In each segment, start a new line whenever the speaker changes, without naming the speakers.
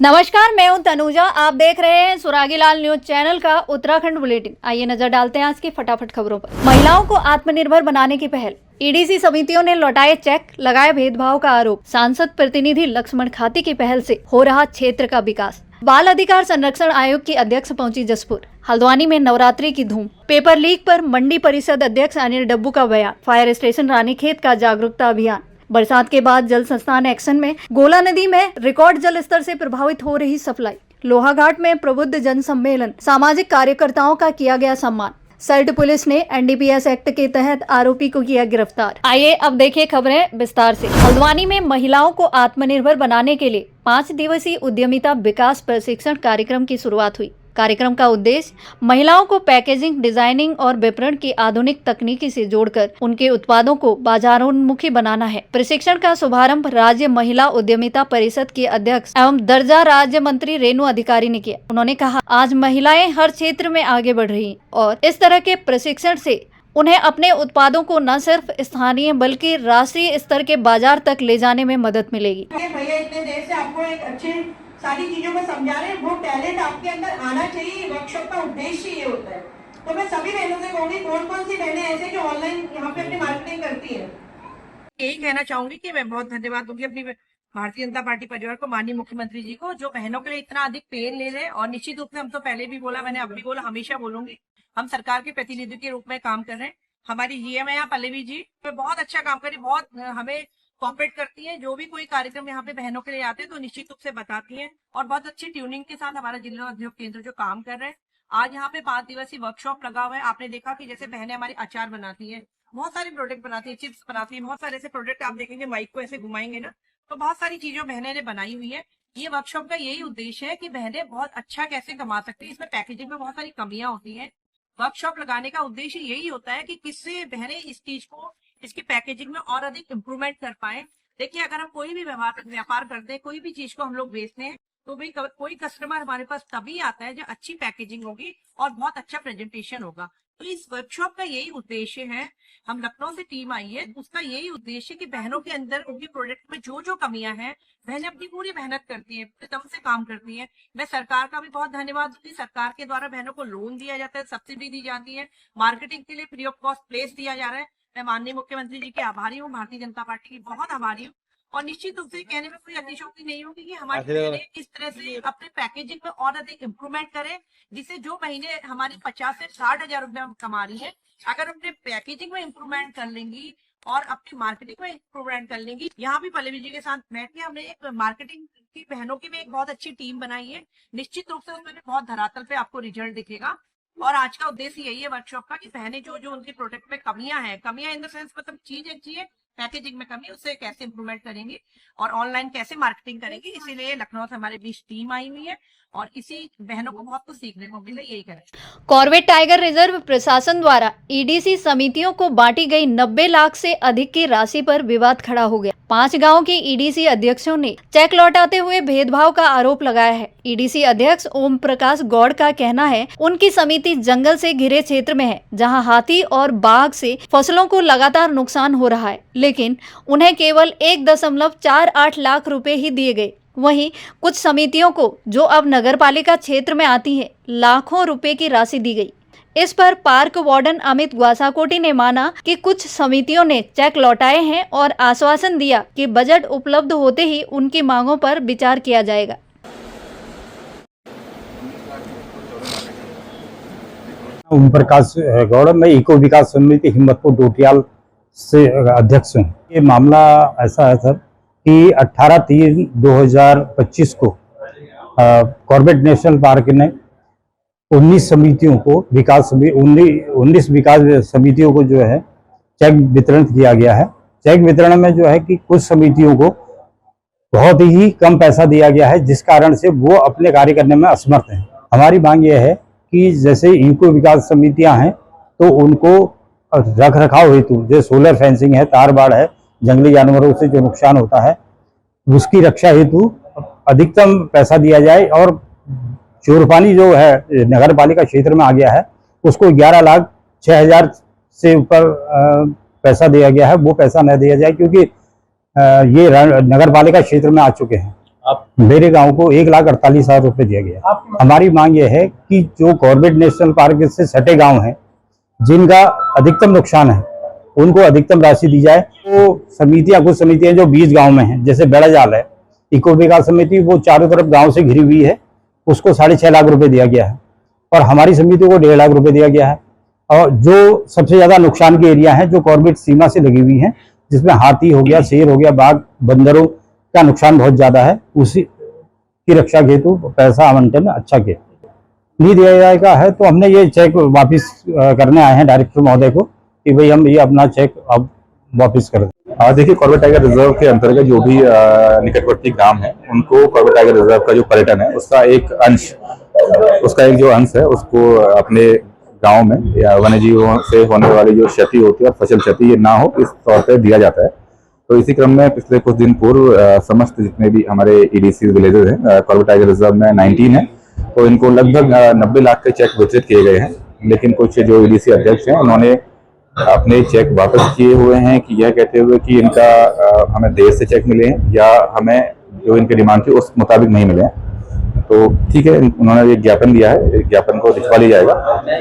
नमस्कार, मैं हूं तनुजा। आप देख रहे हैं सुरागी लाल न्यूज चैनल का उत्तराखंड बुलेटिन। आइए नजर डालते हैं आज की फटाफट खबरों पर। महिलाओं को आत्मनिर्भर बनाने की पहल, ईडीसी समितियों ने लौटाए चेक, लगाए भेदभाव का आरोप। सांसद प्रतिनिधि लक्ष्मण खाती की पहल से हो रहा क्षेत्र का विकास। बाल अधिकार संरक्षण आयोग की अध्यक्ष पहुंची जसपुर। हल्द्वानी में नवरात्रि की धूम। पेपर लीक पर मंडी परिषद अध्यक्ष अनिल डब्बू का बयान। फायर स्टेशन रानीखेत का जागरूकता अभियान। बरसात के बाद जल संस्थान एक्शन में गोला नदी में रिकॉर्ड जल स्तर से प्रभावित हो रही सप्लाई। लोहाघाट में प्रबुद्ध जन सम्मेलन। सामाजिक कार्यकर्ताओं का किया गया सम्मान। सल्ट पुलिस ने एनडीपीएस एक्ट के तहत आरोपी को किया गिरफ्तार। आइए अब देखिए खबरें विस्तार से। हल्द्वानी में महिलाओं को आत्मनिर्भर बनाने के लिए 5 दिवसीय उद्यमिता विकास प्रशिक्षण कार्यक्रम की शुरुआत हुई। कार्यक्रम का उद्देश्य महिलाओं को पैकेजिंग, डिजाइनिंग और विपणन की आधुनिक तकनीकी से जोड़कर उनके उत्पादों को बाजारोन्मुखी बनाना है। प्रशिक्षण का शुभारंभ राज्य महिला उद्यमिता परिषद की अध्यक्ष एवं दर्जा राज्य मंत्री रेणु अधिकारी ने किया। उन्होंने कहा, आज महिलाएं हर क्षेत्र में आगे बढ़ रही हैं और इस तरह के प्रशिक्षण से उन्हें अपने उत्पादों को न सिर्फ स्थानीय बल्कि राष्ट्रीय स्तर के बाजार तक ले जाने में मदद मिलेगी।
भैया इतने देर से आपको एक अच्छे सारी चीजों को समझा रहे हैं, वो टैलेंट आपके अंदर आना चाहिए। वर्कशॉप का उद्देश्य ये होता है। तो मैं सभी बहनों से कहूंगी, कौन कौन सी बहनें ऐसे जो ऑनलाइन यहाँ पे अपनी मार्केटिंग करती है। यही कहना चाहूंगी कि मैं बहुत धन्यवाद दूंगी अपनी भारतीय जनता पार्टी परिवार को, माननीय मुख्यमंत्री जी को, जो बहनों के लिए इतना अधिक पेन ले रहे। और निश्चित रूप से हम तो पहले भी बोला, मैंने अब भी बोला, हमेशा बोलूंगी, हम सरकार के प्रतिनिधि के रूप में काम कर रहे हैं। हमारी जीएम है यहाँ पल्लवी जी, तो बहुत अच्छा काम कर रही, बहुत हमें कॉपरेट करती है। जो भी कोई कार्यक्रम यहाँ पे बहनों के लिए आते हैं तो निश्चित रूप से बताती है और बहुत अच्छी ट्यूनिंग के साथ हमारा जिला उद्योग केंद्र जो काम कर रहे हैं। आज यहाँ पे 5 दिवसीय वर्कशॉप लगा हुआ है। आपने देखा कि जैसे बहनें हमारी अचार बनाती है, बहुत सारे प्रोडक्ट बनाती है, चिप्स बनाती है, बहुत सारे ऐसे प्रोडक्ट आप देखेंगे, माइक को ऐसे घुमाएंगे ना, तो बहुत सारी चीजों बहनें ने बनाई हुई है। ये वर्कशॉप का यही उद्देश्य है कि बहनें बहुत अच्छा कैसे कमा सकती है। इसमें पैकेजिंग में बहुत सारी कमियां होती है। वर्कशॉप लगाने का उद्देश्य यही होता है कि किससे बहनें इस चीज को, इसकी पैकेजिंग में और अधिक इम्प्रूवमेंट कर पाए। देखिए, अगर हम कोई भी व्यापार करते हैं, कोई भी चीज को हम लोग बेचते हैं, तो भी कोई कस्टमर हमारे पास तभी आता है जब अच्छी पैकेजिंग होगी और बहुत अच्छा प्रेजेंटेशन होगा। तो इस वर्कशॉप का यही उद्देश्य है। हम लखनऊ से टीम आई है, उसका यही उद्देश्य कि बहनों के अंदर उनके प्रोडक्ट में जो जो कमियां हैं, बहनें अपनी पूरी मेहनत करती है, दम से काम करती है। मैं सरकार का भी बहुत धन्यवाद दूंगी। सरकार के द्वारा बहनों को लोन दिया जाता है, सब्सिडी दी जाती है, मार्केटिंग के लिए फ्री ऑफ कॉस्ट प्लेस दिया जा रहा है। मैं माननीय मुख्यमंत्री जी के आभारी हूँ, भारतीय जनता पार्टी की बहुत आभारी हूँ। और निश्चित रूप से कहने में कोई अतिशयोक्ति नहीं होगी कि हमारी बहनें इस तरह से अपने पैकेजिंग में और अधिक इम्प्रूवमेंट करें, जिससे जो महीने हमारी 50 से 60 हजार रुपया कमा रही है, अगर अपने पैकेजिंग में इम्प्रूवमेंट कर लेंगी और अपनी मार्केटिंग में इम्प्रूवमेंट कर लेंगी। यहाँ भी पल्लवी जी के साथ बैठ के हमने एक मार्केटिंग की बहनों की भी एक बहुत अच्छी टीम बनाई है। निश्चित रूप से उसमें बहुत धरातल पे आपको रिजल्ट दिखेगा। और आज का उद्देश्य यही है वर्कशॉप का कि बहनें जो जो उनके प्रोडक्ट में कमियां हैं, कमियां इन द सेंस मतलब चीज अच्छी है, पैकेजिंग में कमी, उससे कैसे इम्प्रूवमेंट करेंगे और ऑनलाइन कैसे मार्केटिंग करेंगे। इसीलिए लखनऊ से हमारे बीच टीम आई हुई है और इसी बहनों को बहुत कुछ सीखने को मिले, यही करें।
कॉर्बेट टाइगर रिजर्व प्रशासन द्वारा ईडीसी समितियों को बांटी गई 90 लाख से अधिक की राशि पर विवाद खड़ा हो गया। 5 गांव के ईडीसी अध्यक्षों ने चेक लौटाते हुए भेदभाव का आरोप लगाया है। ईडीसी अध्यक्ष ओम प्रकाश गौड़ का कहना है, उनकी समिति जंगल से घिरे क्षेत्र में है, जहां हाथी और बाघ से फसलों को लगातार नुकसान हो रहा है, लेकिन उन्हें केवल 1.48 लाख रुपए ही दिए गए। वहीं कुछ समितियों को, जो अब नगरपालिका क्षेत्र में आती हैं, लाखों रुपए की राशि दी गई। इस पर पार्क वार्डन अमित ग्वासाकोटी ने माना कि कुछ समितियों ने चेक लौटाए हैं और आश्वासन दिया कि बजट उपलब्ध होते ही उनकी मांगों पर विचार किया जाएगा।
ओम प्रकाश गौड़, मैं इको विकास समिति हिम्मतपुर डोटियाल से अध्यक्ष हूँ। ये मामला ऐसा है सर कि 18/3/2025 को कॉर्बेट नेशनल पार्क ने 19 समितियों को 19 विकास समितियों को जो है चेक वितरण किया गया है। चेक वितरण में जो है कि कुछ समितियों को बहुत ही कम पैसा दिया गया है, जिस कारण से वो अपने कार्य करने में असमर्थ हैं। हमारी मांग ये है कि जैसे इको विकास समितियां हैं तो उनको रख रखाव हेतु, जैसे सोलर फेंसिंग है, तार बाड़ है, जंगली जानवरों से जो नुकसान होता है उसकी रक्षा हेतु अधिकतम पैसा दिया जाए। और चोरपानी जो है नगर पालिका क्षेत्र में आ गया है, उसको 11,06,000 से ऊपर पैसा दिया गया है, वो पैसा न दिया जाए, क्योंकि ये नगर पालिका क्षेत्र में आ चुके हैं। मेरे गांव को 1,48,000 रुपए दिया गया। हमारी मांग यह है कि जो कॉर्बेट नेशनल पार्क से सटे गांव हैं, जिनका अधिकतम नुकसान है, उनको अधिकतम राशि दी जाए। तो कुछ समितियां जो 20 गांव में हैं, जैसे बेड़ा जाल है, इको विकास समिति, वो चारों तरफ गांव से घिरी हुई है, उसको 6.5 लाख रुपए दिया गया है, और हमारी समिति को 1.5 लाख रुपए दिया गया है। और जो सबसे ज्यादा नुकसान के एरिया है, जो कॉर्बेट सीमा से लगी हुई है, जिसमें हाथी हो गया, शेर हो गया, बाघ, बंदरों का नुकसान बहुत ज्यादा है, उसी की रक्षा हेतु पैसा आवंटन अच्छा के नहीं दिया जाएगा है। तो हमने ये चेक वापस करने आए हैं डायरेक्टर महोदय को कि भाई हम ये अपना चेक अब वापस कर दें।
देखिए, कॉर्बेट टाइगर रिजर्व के अंतर्गत जो भी निकटवर्ती ग्राम है, उनको कॉर्बेट टाइगर रिजर्व का जो पर्यटन है, उसका एक जो अंश है, उसको अपने गांव में या वन्य जीवों से होने वाली जो क्षति होती है, फसल क्षति, ये ना हो, इस तौर पे दिया जाता है। तो इसी क्रम में पिछले कुछ दिन पूर्व समस्त जितने भी हमारे ईडीसी विलेजेस हैं, कॉर्बेट टाइगर रिजर्व में 19 है, तो इनको लगभग 90 लाख के चेक वितरित किए गए हैं। लेकिन कुछ जो ईडीसी अध्यक्ष हैं, उन्होंने अपने चेक वापस किए हुए हैं कि यह कहते हुए कि इनका हमें देर से चेक मिले हैं या हमें जो इनकी डिमांड थी उस मुताबिक नहीं मिले हैं। तो ठीक है, उन्होंने एक ज्ञापन दिया है, ज्ञापन को भिजवा लिया जाएगा,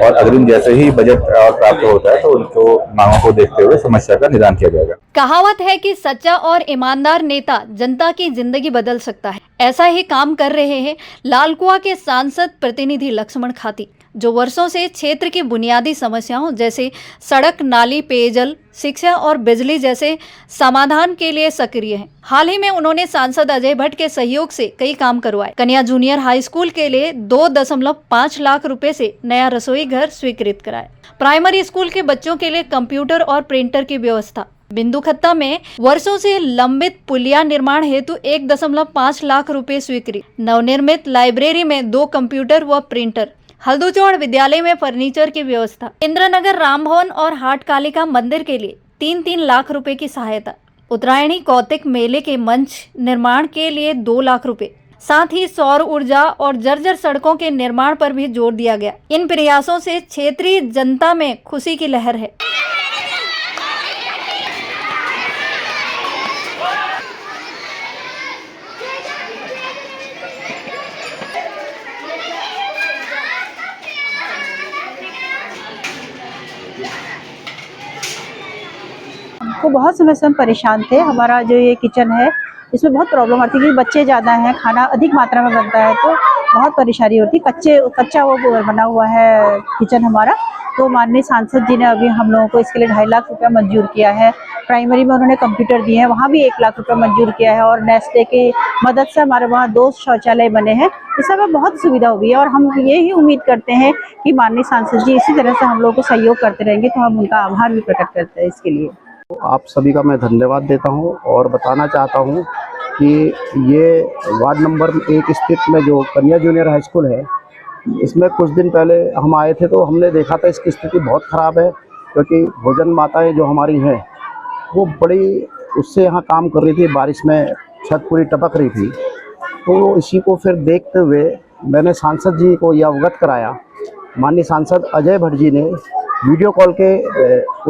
और अग्रिम जैसे ही बजट प्राप्त होता है तो उनको मांगों को देखते हुए समस्या का निदान किया जाएगा।
कहावत है कि सच्चा और ईमानदार नेता जनता की जिंदगी बदल सकता है। ऐसा ही काम कर रहे हैं लालकुआं के सांसद प्रतिनिधि लक्ष्मण खाती, जो वर्षों से क्षेत्र की बुनियादी समस्याओं जैसे सड़क, नाली, पेयजल, शिक्षा और बिजली जैसे समाधान के लिए सक्रिय हैं। हाल ही में उन्होंने सांसद अजय भट्ट के सहयोग से कई काम करवाए। कन्या जूनियर हाई स्कूल के लिए 2.5 लाख रुपए से नया रसोई घर स्वीकृत कराए। प्राइमरी स्कूल के बच्चों के लिए कंप्यूटर और प्रिंटर की व्यवस्था। बिंदुखत्ता में वर्षों से लंबित पुलिया निर्माण हेतु 1.5 लाख रुपए स्वीकृत। नवनिर्मित लाइब्रेरी में 2 कंप्यूटर व प्रिंटर। हल्दूचौड़ विद्यालय में फर्नीचर की व्यवस्था। इंद्रनगर राम भवन और हाट कालिका मंदिर के लिए 3-3 लाख रुपए की सहायता। उत्तरायणी कौतिक मेले के मंच निर्माण के लिए 2 लाख रुपए। साथ ही सौर ऊर्जा और जर्जर सड़कों के निर्माण पर भी जोर दिया गया। इन प्रयासों से क्षेत्रीय जनता में खुशी की लहर है।
तो बहुत समय से हम परेशान थे। हमारा जो ये किचन है, इसमें बहुत प्रॉब्लम आती है कि बच्चे ज़्यादा हैं, खाना अधिक मात्रा में बनता है, तो बहुत परेशानी होती है। कच्चा वो बना हुआ है किचन हमारा। तो माननीय सांसद जी ने अभी हम लोगों को इसके लिए 2.5 लाख रुपया मंजूर किया है। प्राइमरी में उन्होंने कंप्यूटर दिए हैं, वहाँ भी 1 लाख रुपया मंजूर किया है, और नेस्ले की मदद से हमारे वहाँ 2 शौचालय बने हैं। इस सब में बहुत सुविधा हुई है, और हम ये ही उम्मीद करते हैं कि माननीय सांसद जी इसी तरह से हम लोगों को सहयोग करते रहेंगे, तो हम उनका आभार भी प्रकट करते हैं इसके लिए।
आप सभी का मैं धन्यवाद देता हूं और बताना चाहता हूं कि ये वार्ड नंबर 1 स्थित में जो कन्या जूनियर हाई स्कूल है, इसमें कुछ दिन पहले हम आए थे, तो हमने देखा था इसकी स्थिति बहुत ख़राब है, क्योंकि भोजन माताएं जो हमारी हैं वो बड़ी उससे यहाँ काम कर रही थी, बारिश में छत पूरी टपक रही थी। तो इसी को फिर देखते हुए मैंने सांसद जी को यह अवगत कराया। माननीय सांसद अजय भट्ट जी ने वीडियो कॉल के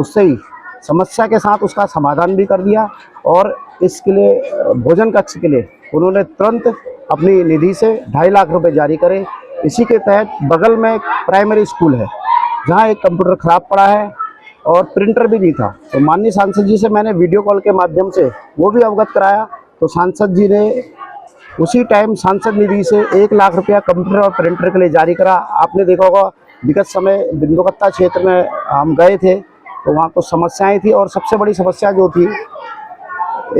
उससे ही समस्या के साथ उसका समाधान भी कर दिया, और इसके लिए भोजन कक्ष के लिए उन्होंने तुरंत अपनी निधि से 2.5 लाख रुपए जारी करे। इसी के तहत बगल में एक प्राइमरी स्कूल है जहां एक कंप्यूटर ख़राब पड़ा है और प्रिंटर भी नहीं था। तो माननीय सांसद जी से मैंने वीडियो कॉल के माध्यम से वो भी अवगत कराया। तो सांसद जी ने उसी टाइम सांसद निधि से 1 लाख रुपया कंप्यूटर और प्रिंटर के लिए जारी करा। आपने देखा होगा विगत समय बिंदुकत्ता क्षेत्र में हम गए थे, तो वहाँ कुछ समस्याएं थी, और सबसे बड़ी समस्या जो थी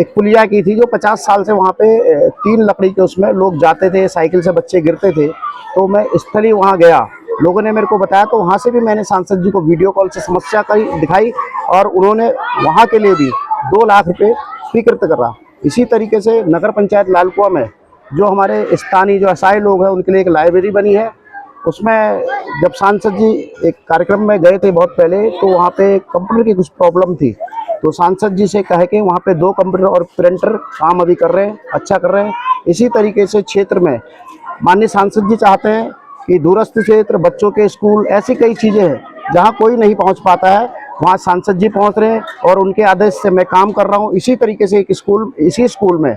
एक पुलिया की थी, जो 50 साल से वहाँ पे 3 लकड़ी के उसमें लोग जाते थे, साइकिल से बच्चे गिरते थे। तो मैं स्थलीय वहाँ गया, लोगों ने मेरे को बताया, तो वहाँ से भी मैंने सांसद जी को वीडियो कॉल से समस्या दिखाई, और उन्होंने वहाँ के लिए भी 2 लाख रुपये स्वीकृत करा। इसी तरीके से नगर पंचायत लालकुआं में जो हमारे स्थानीय जो असहाय लोग हैं उनके लिए एक लाइब्रेरी बनी है। उसमें जब सांसद जी एक कार्यक्रम में गए थे बहुत पहले, तो वहाँ पे कंप्यूटर की कुछ प्रॉब्लम थी, तो सांसद जी से कह के वहाँ पे 2 कंप्यूटर और प्रिंटर काम अभी कर रहे हैं, अच्छा कर रहे हैं। इसी तरीके से क्षेत्र में माननीय सांसद जी चाहते हैं कि दूरस्थ क्षेत्र, बच्चों के स्कूल, ऐसी कई चीज़ें हैं जहाँ कोई नहीं पहुँच पाता है, वहाँ सांसद जी पहुँच रहे हैं, और उनके आदेश से मैं काम कर रहा हूँ। इसी तरीके से एक स्कूल, इसी स्कूल में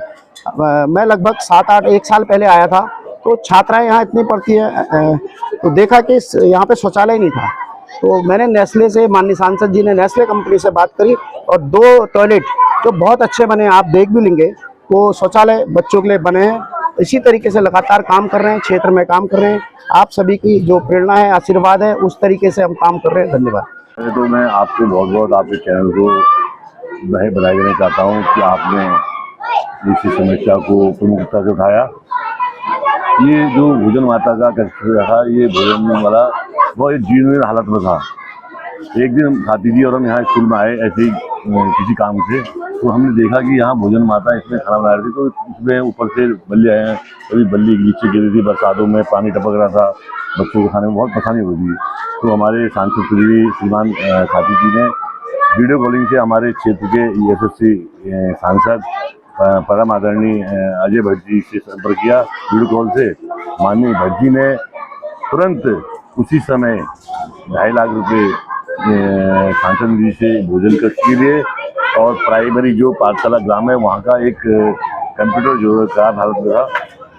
मैं लगभग 7-8 एक साल पहले आया था, तो छात्राएं यहाँ इतनी पढ़ती हैं, तो देखा कि यहाँ पे शौचालय नहीं था। तो मैंने नेस्ले से, माननीय सांसद जी ने नेस्ले कंपनी से बात करी और 2 टॉयलेट जो बहुत अच्छे बने, आप देख भी लेंगे, वो शौचालय बच्चों के लिए बने हैं। इसी तरीके से लगातार काम कर रहे हैं, क्षेत्र में काम कर रहे हैं। आप सभी की जो प्रेरणा है, आशीर्वाद है, उस तरीके से हम काम कर रहे हैं। धन्यवाद।
तो मैं आपको बहुत बहुत आपके चैनल को बधाई देना चाहता हूँ कि आपने इस समस्या को प्रमुखता से उठाया। ये जो भोजन माता का कष्ट था, ये भोजन वाला बहुत जीर्ण हालत में था। एक दिन हम खाती थी और हम यहाँ स्कूल में आए ऐसे ही किसी काम से, तो हमने देखा कि यहाँ भोजन माता इसमें खाना बना रही थी। तो इसमें ऊपर से बल्ली आए हैं, कभी बल्ली नीचे गिरी थी, बरसातों में पानी टपक रहा था, बच्चों को खाने में बहुत परेशानी हो रही थी। तो हमारे सांसद श्रीमान खाती जी ने वीडियो कॉलिंग से हमारे क्षेत्र के SSC सांसद परम आदरणीय अजय भट्ट जी से संपर्क किया वीडियो कॉल से। माननीय भट्ट जी ने तुरंत उसी समय 2.5 लाख रुपए सांसद निधि से भोजन कक्ष के लिए और प्राइमरी जो पाठशाला ग्राम है वहाँ का एक कंप्यूटर जो खराब हालत में था,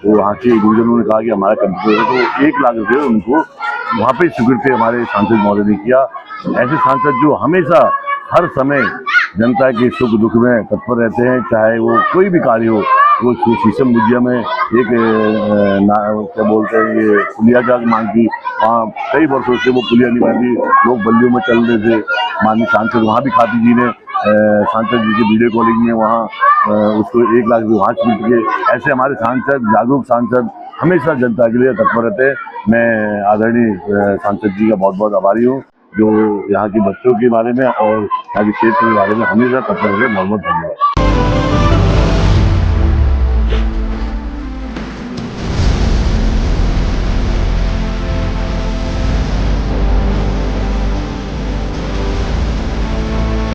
तो वहाँ के गुरुजनों ने कहा कि हमारा कंप्यूटर है, तो 1 लाख रुपये उनको वहाँ पे स्वीकृति हमारे सांसद महोदय ने किया। ऐसे सांसद जो हमेशा हर समय जनता के सुख दुख में तत्पर रहते हैं, चाहे वो कोई भी कार्य हो। वो शीशम गुजिया में एक क्या बोलते हैं, ये पुलिया का मांग की, वहाँ कई वर्षों से वो पुलिया नहीं बनी, लोग बल्लियों में चल रहे थे। माननीय सांसद वहाँ भी खाती जी ने सांसद जी की वीडियो कॉलिंग में वहाँ उसको 1 लाख रुपये वहाँ छूट के। ऐसे हमारे सांसद, जागरूक सांसद हमेशा जनता के लिए तत्पर रहते हैं। मैं आदरणीय सांसद जी का बहुत बहुत आभारी हूँ, जो यहाँ के बच्चों के बारे में और यहाँ के क्षेत्र के बारे में हमेशा तत्पर रहते हैं। बहुत बहुत धन्यवाद।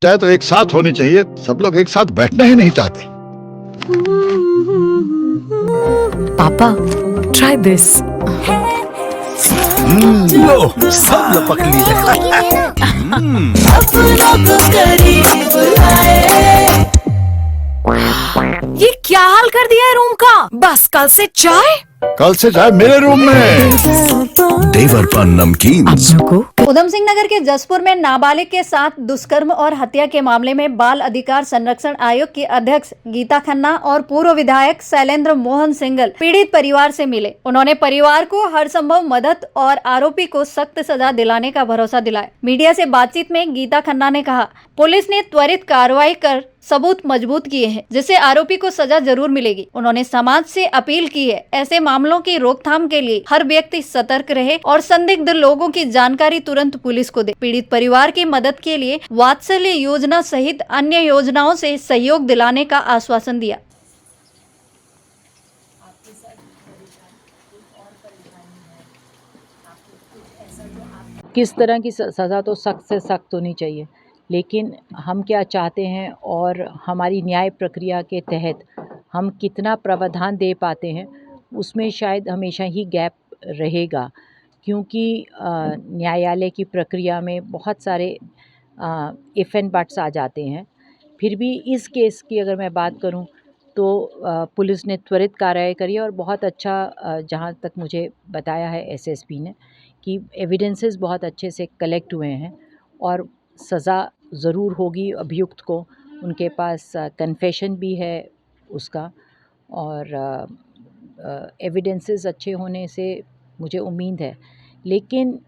चाहे तो एक साथ होनी चाहिए, सब लोग एक साथ बैठना ही नहीं चाहते।
पापा, try this.
लो, सब लपक लिए।
ये क्या हाल कर दिया है रूम का? बस कल से चाय?
कल से चाय मेरे रूम में। देवर पान नमकीन।
उधम सिंह नगर के जसपुर में नाबालिग के साथ दुष्कर्म और हत्या के मामले में बाल अधिकार संरक्षण आयोग की अध्यक्ष गीता खन्ना और पूर्व विधायक शैलेंद्र मोहन सिंघल पीड़ित परिवार से मिले। उन्होंने परिवार को हर संभव मदद और आरोपी को सख्त सजा दिलाने का भरोसा दिलाया। मीडिया से बातचीत में गीता खन्ना ने कहा, पुलिस ने त्वरित कार्रवाई कर सबूत मजबूत किए हैं, जिससे आरोपी को सजा जरूर मिलेगी। उन्होंने समाज से अपील की है, ऐसे मामलों की रोकथाम के लिए हर व्यक्ति सतर्क रहे और संदिग्ध लोगों की जानकारी तुरंत पुलिस को दे। पीड़ित परिवार की मदद के लिए वात्सल्य योजना सहित अन्य योजनाओं से सहयोग दिलाने का आश्वासन दिया।
किस तरह की सज़ा तो सख्त से सख्त होनी चाहिए, लेकिन हम क्या चाहते हैं और हमारी न्याय प्रक्रिया के तहत हम कितना प्रावधान दे पाते हैं, उसमें शायद हमेशा ही गैप रहेगा, क्योंकि न्यायालय की प्रक्रिया में बहुत सारे इफ़ एंड बट्स आ जाते हैं। फिर भी इस केस की अगर मैं बात करूं तो पुलिस ने त्वरित कार्रवाई करी और बहुत अच्छा, जहां तक मुझे बताया है SSP ने, कि एविडेंसेस बहुत अच्छे से कलेक्ट हुए हैं और सज़ा ज़रूर होगी अभियुक्त को। उनके पास कन्फेशन भी है उसका, और एविडेंसेस अच्छे होने से मुझे उम्मीद है। लेकिन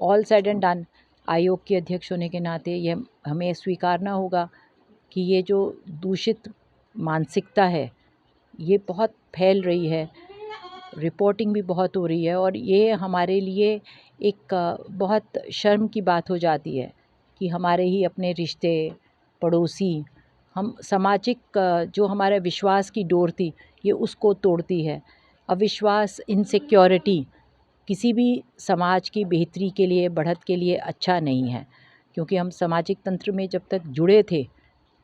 ऑल सेड एंड डन, आयोग के अध्यक्ष होने के नाते यह हमें स्वीकारना होगा कि ये जो दूषित मानसिकता है ये बहुत फैल रही है, रिपोर्टिंग भी बहुत हो रही है, और ये हमारे लिए एक बहुत शर्म की बात हो जाती है कि हमारे ही अपने रिश्ते, पड़ोसी, हम सामाजिक जो हमारा विश्वास की डोर थी ये उसको तोड़ती है। अविश्वास, इनसिक्योरिटी किसी भी समाज की बेहतरी के लिए, बढ़त के लिए अच्छा नहीं है, क्योंकि हम सामाजिक तंत्र में जब तक जुड़े थे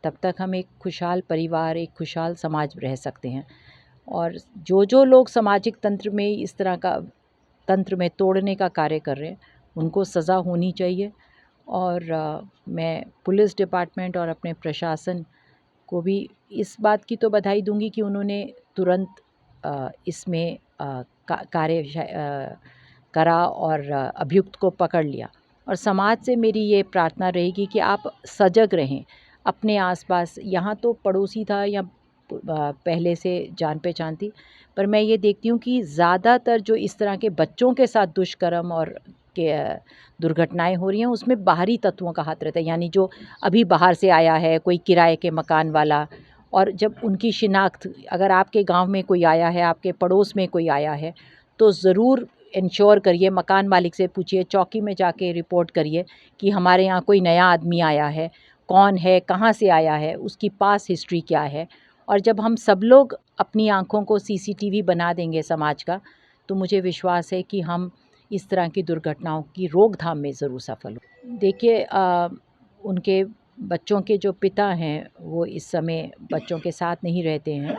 तब तक हम एक खुशहाल परिवार, एक खुशहाल समाज रह सकते हैं। और जो लोग सामाजिक तंत्र में इस तरह का तंत्र में तोड़ने का कार्य कर रहे हैं उनको सज़ा होनी चाहिए। और मैं पुलिस डिपार्टमेंट और अपने प्रशासन को भी इस बात की तो बधाई दूंगी कि उन्होंने तुरंत इसमें कार्य करा और अभियुक्त को पकड़ लिया। और समाज से मेरी ये प्रार्थना रहेगी कि आप सजग रहें अपने आसपास। यहाँ तो पड़ोसी था या पहले से जान पहचान थी, पर मैं ये देखती हूँ कि ज़्यादातर जो इस तरह के बच्चों के साथ दुष्कर्म और के दुर्घटनाएं हो रही हैं उसमें बाहरी तत्वों का हाथ रहता है। यानी जो अभी बाहर से आया है, कोई किराए के मकान वाला, और जब उनकी शिनाख्त, अगर आपके गांव में कोई आया है, आपके पड़ोस में कोई आया है, तो ज़रूर इंश्योर करिए, मकान मालिक से पूछिए, चौकी में जाके रिपोर्ट करिए कि हमारे यहाँ कोई नया आदमी आया है, कौन है, कहाँ से आया है, उसकी पास हिस्ट्री क्या है। और जब हम सब लोग अपनी आँखों को CCTV बना देंगे समाज का, तो मुझे विश्वास है कि हम इस तरह की दुर्घटनाओं की रोकथाम में ज़रूर सफल हो। देखिए, उनके बच्चों के जो पिता हैं वो इस समय बच्चों के साथ नहीं रहते हैं,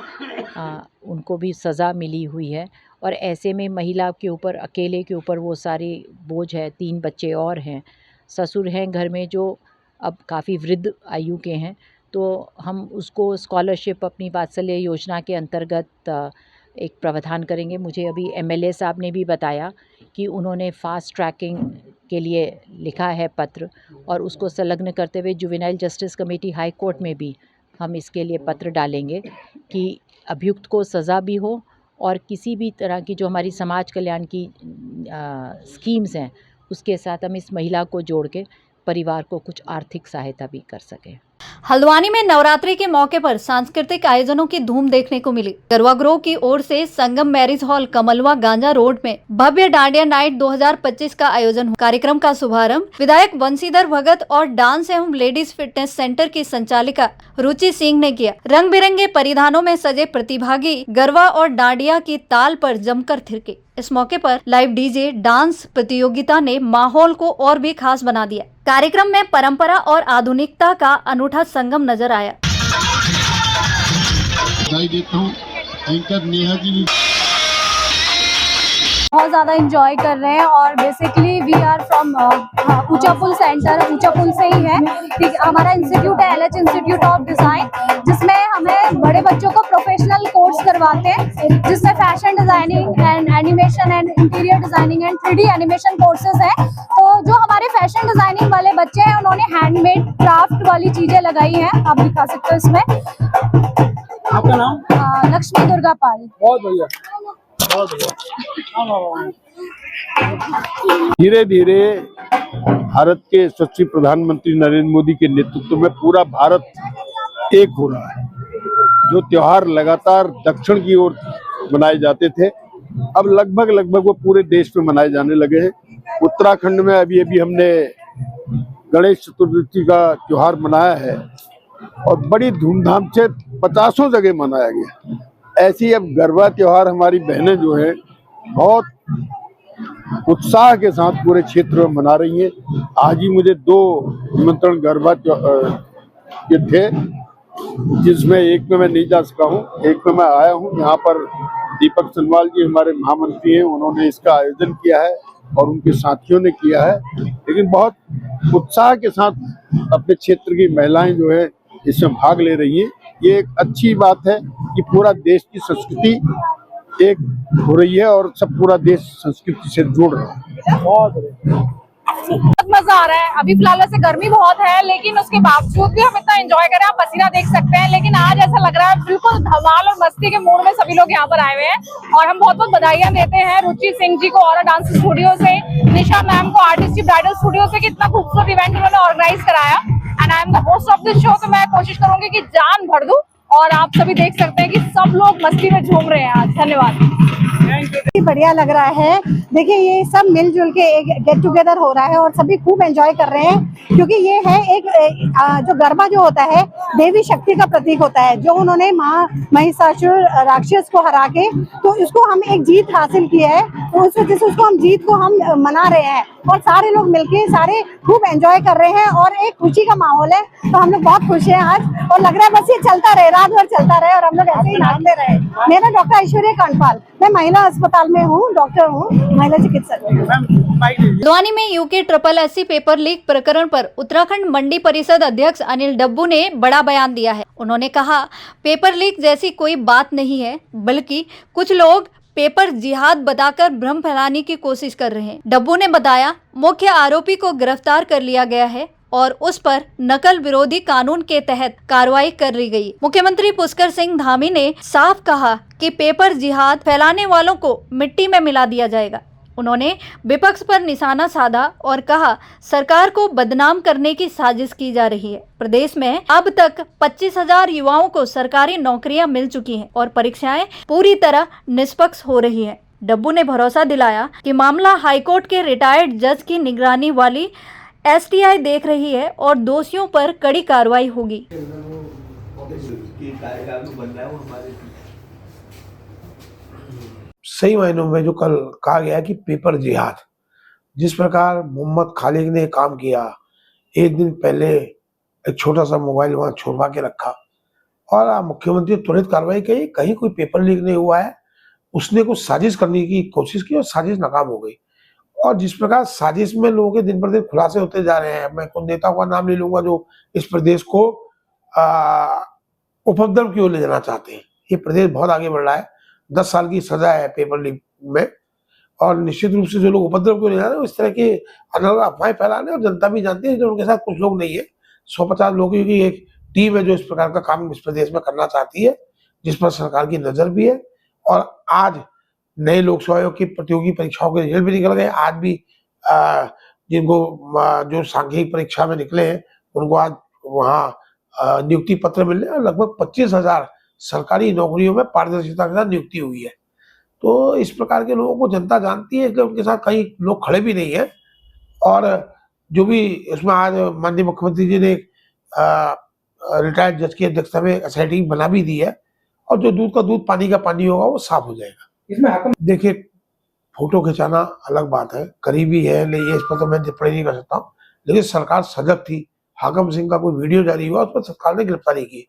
उनको भी सज़ा मिली हुई है, और ऐसे में महिला के ऊपर, अकेले के ऊपर वो सारी बोझ है। 3 बच्चे और हैं, ससुर हैं घर में जो अब काफ़ी वृद्ध आयु के हैं, तो हम उसको स्कॉलरशिप अपनी वात्सल्य योजना के अंतर्गत एक प्रावधान करेंगे। मुझे अभी MLA साहब ने भी बताया कि उन्होंने फास्ट ट्रैकिंग के लिए लिखा है पत्र, और उसको संलग्न करते हुए juvenile justice committee high court में भी हम इसके लिए पत्र डालेंगे कि अभियुक्त को सज़ा भी हो, और किसी भी तरह की जो हमारी समाज कल्याण की स्कीम्स हैं उसके साथ हम इस महिला को जोड़ के परिवार को कुछ आर्थिक सहायता भी कर सकें।
हल्द्वानी में नवरात्रि के मौके पर सांस्कृतिक आयोजनों की धूम देखने को मिली। गरवा ग्रोह की ओर से संगम मैरिज हॉल कमलवा गांजा रोड में भव्य डांडिया नाइट 2025 का आयोजन हुआ। कार्यक्रम का शुभारंभ विधायक बंशीधर भगत और डांस एवं लेडीज फिटनेस सेंटर की संचालिका रुचि सिंह ने किया। रंग बिरंगे परिधानों में सजे प्रतिभागी गरबा और डांडिया की ताल पर जमकर थिरके। इस मौके पर लाइव डीजे डांस प्रतियोगिता ने माहौल को और भी खास बना दिया। कार्यक्रम में परंपरा और आधुनिकता का अनूठा संगम नजर आया।
बधाई देता हूं एंकर नेहा जी भी
बहुत ज़्यादा एंजॉय कर रहे हैं, और बेसिकली वी आर फ्रॉम ऊंचा पुल सेंटर, ऊंचा पुल से ही है। हमारा इंस्टीट्यूट है LH इंस्टीट्यूट ऑफ डिज़ाइन, जिसमें हमें बड़े बच्चों को प्रोफेशनल कोर्स करवाते हैं, जिसमें fashion designing and animation and interior designing and 3D animation courses हैं। तो जो हमारे फैशन डिज़ाइनिंग वाले बच्चे हैं उन्होंने हैंडमेड क्राफ्ट वाली चीज़ें लगाई हैं, आप दिखा सकते हो इसमें।
आपका नाम?
लक्ष्मी दुर्गा पाल।
बहुत बढ़िया। धीरे धीरे भारत के यशस्वी प्रधानमंत्री नरेंद्र मोदी के नेतृत्व में पूरा भारत एक हो रहा है। जो त्योहार लगातार दक्षिण की ओर मनाए जाते थे, अब लगभग वो पूरे देश में मनाए जाने लगे हैं। उत्तराखंड में अभी हमने गणेश चतुर्थी का त्योहार मनाया है, और बड़ी धूमधाम से 50 जगह मनाया गया। ऐसी अब गरबा त्योहार हमारी बहनें जो है बहुत उत्साह के साथ पूरे क्षेत्र में मना रही हैं। आज ही मुझे 2 निमंत्रण गरबा के थे, जिसमें एक में मैं नहीं जा सका हूँ, एक में मैं आया हूँ। यहाँ पर दीपक सनवाल जी हमारे महामंत्री हैं, उन्होंने इसका आयोजन किया है और उनके साथियों ने किया है। लेकिन बहुत उत्साह के साथ अपने क्षेत्र की महिलाएं जो है इसमें भाग ले रही हैं। ये एक अच्छी बात है कि पूरा देश की संस्कृति एक हो रही है और सब पूरा देश संस्कृति से जुड़ रहा है।
बहुत मजा आ रहा है। अभी फिलहाल से गर्मी बहुत है, लेकिन उसके बावजूद भी हम इतना एंजॉय कर रहे हैं। आप पसीना देख सकते हैं, लेकिन आज ऐसा लग रहा है बिल्कुल धमाल और मस्ती के मूड में सभी लोग यहाँ पर आए हुए हैं। और हम बहुत बधाइयाँ देते हैं रुचि सिंह जी को और डांस स्टूडियो से, निशा मैम को आर्टिस्टिक ब्राइडल स्टूडियो से, कितना खूबसूरत इवेंट उन्होंने ऑर्गेनाइज कराया। And I am the host of this show, तो मैं कोशिश करूंगी कि जान भर दूं, और आप सभी देख सकते हैं कि सब लोग मस्ती में झूम रहे हैं आज। धन्यवाद।
बढ़िया लग रहा है। देखिए, ये सब मिलजुल के एक गेट टुगेदर हो रहा है और सभी खूब एंजॉय कर रहे हैं, क्योंकि ये है एक जो गरबा जो होता है देवी शक्ति का प्रतीक होता है, जो उन्होंने माँ महिषासुर राक्षस को हरा के, तो इसको हम एक जीत हासिल की है, तो उस वजह से उसको हम जीत को हम मना रहे हैं, और सारे लोग मिलके सारे खूब एंजॉय कर रहे हैं और एक खुशी का माहौल है। तो हम लोग बहुत खुश हैं आज। और लग रहा है बस ये चलता रहे, रात भर चलता रहे और हम लोग ऐसे ही नाचते रहे। मेरा डॉक्टर ऐश्वर्या कांडपाल, मैं महिला अस्पताल में हूँ, डॉक्टर हूँ, महिला चिकित्सक हूँ।
हल्द्वानी में यूके SSSC पेपर लीक प्रकरण पर उत्तराखंड मंडी परिषद अध्यक्ष अनिल डब्बू ने बड़ा बयान दिया है। उन्होंने कहा, पेपर लीक जैसी कोई बात नहीं है, बल्कि कुछ लोग पेपर जिहाद बताकर भ्रम फैलाने की कोशिश कर रहे हैं। डब्बू ने बताया, मुख्य आरोपी को गिरफ्तार कर लिया गया है और उस पर नकल विरोधी कानून के तहत कार्रवाई कर ली गई। मुख्यमंत्री पुष्कर सिंह धामी ने साफ कहा कि पेपर जिहाद फैलाने वालों को मिट्टी में मिला दिया जाएगा। उन्होंने विपक्ष पर निशाना साधा और कहा, सरकार को बदनाम करने की साजिश की जा रही है। प्रदेश में अब तक 25,000 युवाओं को सरकारी नौकरियां मिल चुकी हैं और परीक्षाएं पूरी तरह निष्पक्ष हो रही है। डब्बू ने भरोसा दिलाया कि मामला हाईकोर्ट के रिटायर्ड जज की निगरानी वाली STI देख रही है और दोषियों पर कड़ी कार्रवाई होगी।
सही मायनों में जो कल कहा गया कि पेपर जिहाद, जिस प्रकार मोहम्मद खालिद ने काम किया, एक दिन पहले एक छोटा सा मोबाइल वहां छुड़वा के रखा और मुख्यमंत्री तुरंत कार्रवाई की, कहीं कोई पेपर लीक नहीं हुआ है। उसने कुछ साजिश करने की कोशिश की और साजिश नाकाम हो गई। और जिस प्रकार साजिश में लोगों के दिन पर दिन खुलासे होते जा रहे हैं, मैं कुछ नेताओं का नाम ले लूंगा जो इस प्रदेश को उपद्रव की ओर ले जाना चाहते हैं। ये प्रदेश बहुत आगे बढ़ रहा है, 10 साल की सजा है पेपर लीक में, और निश्चित रूप से जो लोग उपद्रव को ले जा रहे हैं इस तरह की अलग अफवाहें फैला रहे हैं। और जनता भी जानती है कि उनके साथ कुछ लोग नहीं है, 150 लोगों की एक टीम है जो इस प्रकार का काम इस प्रदेश में करना चाहती है, जिस पर सरकार की नजर भी है। और आज नए लोकसेवा आयोग की प्रतियोगी परीक्षाओं के रिजल्ट भी निकल गए। आज भी जिनको जो सांख्यिक परीक्षा में निकले हैं उनको आज वहाँ नियुक्ति पत्र मिलने और लगभग 25,000 सरकारी नौकरियों में पारदर्शिता के साथ नियुक्ति हुई है। तो इस प्रकार के लोगों को जनता जानती है कि उनके साथ कई लोग खड़े भी नहीं है। और जो भी इसमें आज माननीय मुख्यमंत्री जी ने रिटायर्ड जज की अध्यक्षता में SIT बना भी दी है, और जो दूध का दूध पानी का पानी होगा वो साफ हो जाएगा। इसमें देखिए, फोटो खिंचाना अलग बात है, करीबी है नहीं, इस पर तो मैं टिप्पणी नहीं कर सकता हूँ, लेकिन सरकार सजग थी। हाकम सिंह का कोई वीडियो जारी हुआ, उस पर सरकार ने गिरफ्तारी की।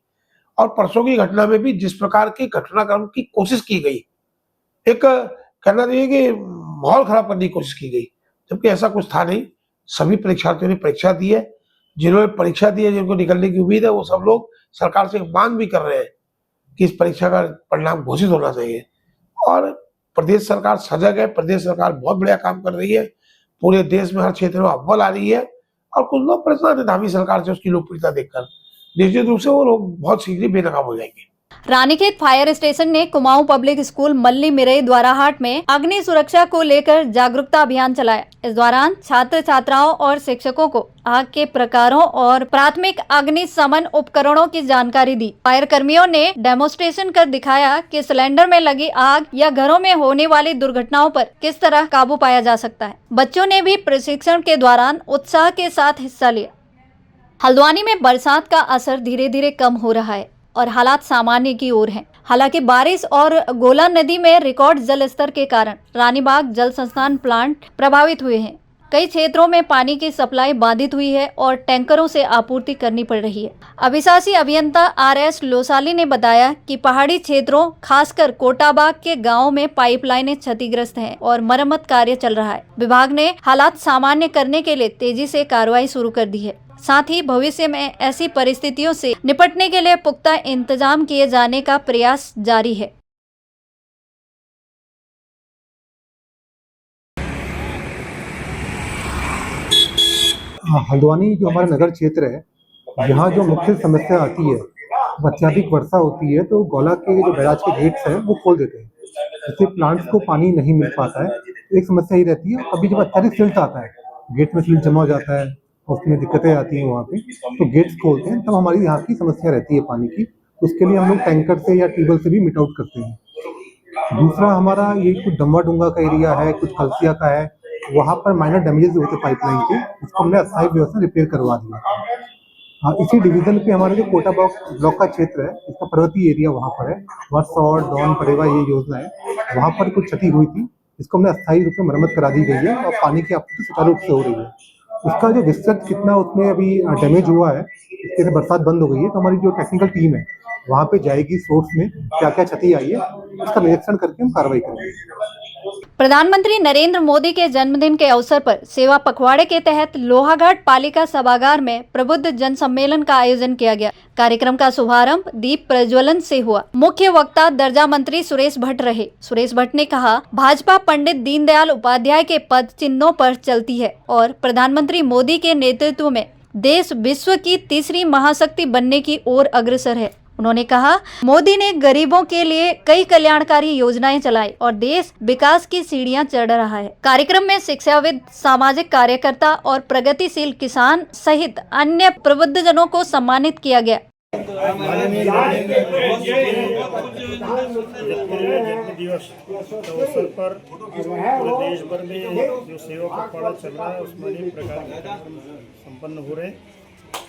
और परसों की घटना में भी जिस प्रकार की घटनाक्रम की कोशिश की गई, एक कहना चाहिए कि माहौल खराब करने की कोशिश की गई, जबकि ऐसा कुछ था नहीं। सभी परीक्षार्थियों ने परीक्षा दी है, जिन्होंने परीक्षा दी है, जिनको निकलने की उम्मीद है, वो सब लोग सरकार से मांग भी कर रहे हैं कि इस परीक्षा का परिणाम घोषित होना चाहिए। और प्रदेश सरकार सजग है, प्रदेश सरकार बहुत बढ़िया काम कर रही है, पूरे देश में हर क्षेत्र में अव्वल आ रही है। और कुछ लोग परेशान है धामी सरकार से उसकी लोकप्रियता देखकर, निश्चित रूप से वो लोग बहुत शीघ्र बेनकाब हो जाएंगे।
रानीखेत फायर स्टेशन ने कुमाऊं पब्लिक स्कूल मल्ली मिरई द्वाराहाट में अग्नि सुरक्षा को लेकर जागरूकता अभियान चलाया। इस दौरान छात्र छात्राओं और शिक्षकों को आग के प्रकारों और प्राथमिक अग्नि शमन उपकरणों की जानकारी दी। फायर कर्मियों ने डेमोन्स्ट्रेशन कर दिखाया कि सिलेंडर में लगी आग या घरों में होने वाली दुर्घटनाओं पर किस तरह काबू पाया जा सकता है। बच्चों ने भी प्रशिक्षण के दौरान उत्साह के साथ हिस्सा लिया। हल्द्वानी में बरसात का असर धीरे धीरे कम हो रहा है और हालात सामान्य की ओर हैं। हालांकि बारिश और गोला नदी में रिकॉर्ड जल स्तर के कारण रानीबाग जल संस्थान प्लांट प्रभावित हुए हैं। कई क्षेत्रों में पानी की सप्लाई बाधित हुई है और टैंकरों से आपूर्ति करनी पड़ रही है। अभिशासी अभियंता RS लोसाली ने बताया कि पहाड़ी क्षेत्रों खासकर कोटाबाग के गांवों में पाइपलाइनें क्षतिग्रस्त हैं और मरम्मत कार्य चल रहा है। विभाग ने हालात सामान्य करने के लिए तेजी से कार्रवाई शुरू कर दी है। साथ ही भविष्य में ऐसी परिस्थितियों से निपटने के लिए पुख्ता इंतजाम किए जाने का प्रयास जारी है।
हल्द्वानी जो हमारा नगर क्षेत्र है, यहाँ जो मुख्य समस्या आती है, अत्यधिक वर्षा होती है तो गौला के जो बैराज के गेट्स हैं वो खोल देते हैं, जिससे प्लांट्स को पानी नहीं मिल पाता है। एक समस्या ही रहती है। कभी जब अत्यधिक सिल्ट आता है, गेट में सिल्ट जमा हो जाता है, उसमें दिक्कतें आती हैं वहाँ पे, तो गेट्स खोलते हैं, तब हमारी यहाँ की समस्या रहती है पानी की। उसके लिए हम लोग टैंकर से या ट्यूबवेल से भी मिट आउट करते हैं। दूसरा हमारा ये कुछ डम्बा डूंगा का एरिया है, कुछ कलसिया का है, वहाँ पर माइनर डैमेजेस होते पाइपलाइन के, इसको हमने अस्थायी व्यवस्था रिपेयर करवा दिया। हाँ, इसी डिवीजन पे हमारा जो कोटा ब्लॉक का क्षेत्र है, इसका पर्वतीय एरिया वहाँ पर है, वर्सौर डॉन परेवा ये योजना है, वहाँ पर कुछ क्षति हुई थी, इसको हमने अस्थायी रूप में मरम्मत करा दी गई है और पानी की आपूर्ति सुचारू रूप से हो रही है। उसका जो डिस्टेंस कितना उसमें अभी डैमेज हुआ है, इसके बरसात बंद हो गई है तो हमारी जो टेक्निकल टीम है वहाँ पे जाएगी, सोर्स में क्या क्या क्षति आई है उसका निरीक्षण करके हम कार्रवाई करेंगे।
प्रधानमंत्री नरेंद्र मोदी के जन्मदिन के अवसर पर सेवा पखवाड़े के तहत लोहाघाट पालिका सभागार में प्रबुद्ध जन सम्मेलन का आयोजन किया गया। कार्यक्रम का शुभारंभ दीप प्रज्वलन से हुआ। मुख्य वक्ता दर्जा मंत्री सुरेश भट्ट रहे। सुरेश भट्ट ने कहा, भाजपा पंडित दीनदयाल उपाध्याय के पद चिन्हों पर चलती है और प्रधानमंत्री मोदी के नेतृत्व में देश विश्व की तीसरी महाशक्ति बनने की ओर अग्रसर है। उन्होंने कहा, मोदी ने गरीबों के लिए कई कल्याणकारी योजनाएं चलाई और देश विकास की सीढ़ियां चढ़ रहा है। कार्यक्रम में शिक्षाविद, सामाजिक कार्यकर्ता और प्रगतिशील किसान सहित अन्य प्रबुद्धजनों को सम्मानित किया गया।
दिवस के अवसर पर पूरे देश भर में जो सेवा पखवाड़ा चल रहा है उसमें अनेक प्रकार के कार्यक्रम संपन्न हो रहे हैं।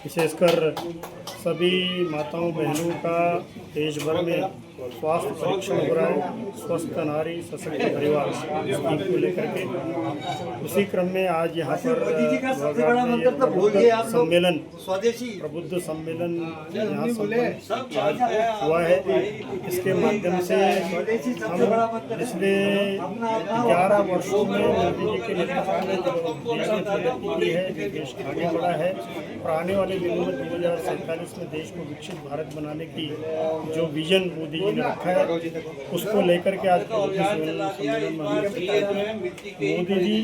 विशेषकर सभी माताओं बहनों का देश भर में स्वास्थ्य परीक्षण हो रहा है, स्वस्थ नारी सशक्त परिवार स्कीम को लेकर के। उसी क्रम में आज यहाँ पर प्रबुद्ध सम्मेलन यहाँ संपन्न हुआ है। इसके माध्यम से हम पिछले 11 वर्षों में मोदी जी के नेतृत्व में जो देश ने प्रगति की है, देश आगे बढ़ा है और आने वाले दिनों में 2047 में देश को विकसित भारत बनाने की जो विजन मोदी जी ने रखा है उसको लेकर के आज सम्मेलन में मोदी जी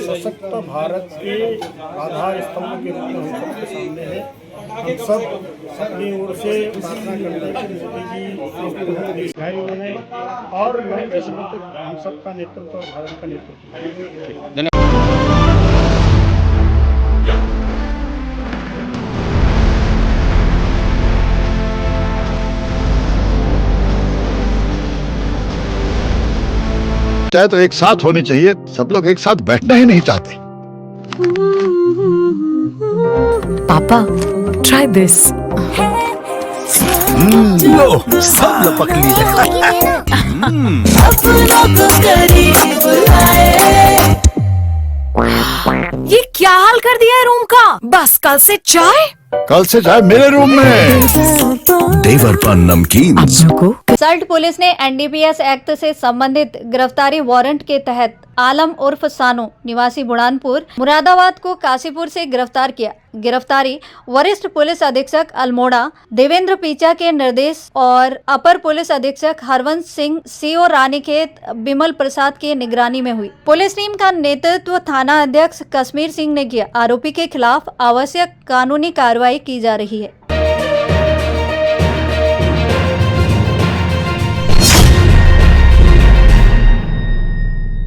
सशक्त भारत के आधार स्तंभ के रूप में हम सबके सामने है। हम सब अपनी ओर से प्रार्थना करते हैं कि मोदी जी दीर्घायु बने और हम सबका नेतृत्व और भारत का नेतृत्व।
चाहे तो एक साथ होनी चाहिए, सब लोग एक साथ बैठना ही नहीं चाहते।
पापा, try this.
लो, सब लपक लिए।
ये क्या हाल कर दिया है रूम का? बस कल से चाय
मेरे रूम में। देवर पान नमकीन।
सल्ट पुलिस ने एनडीपीएस एक्ट से संबंधित गिरफ्तारी वारंट के तहत आलम उर्फ सानू निवासी बुढ़ानपुर मुरादाबाद को काशीपुर से गिरफ्तार किया। गिरफ्तारी वरिष्ठ पुलिस अधीक्षक अल्मोड़ा देवेंद्र पीचा के निर्देश और अपर पुलिस अधीक्षक हरवंश सिंह सीओ रानीखेत बिमल प्रसाद की निगरानी में हुई। पुलिस टीम का नेतृत्व थाना अध्यक्ष कश्मीर सिंह ने किया। आरोपी के खिलाफ आवश्यक कानूनी कार्रवाई की जा रही है।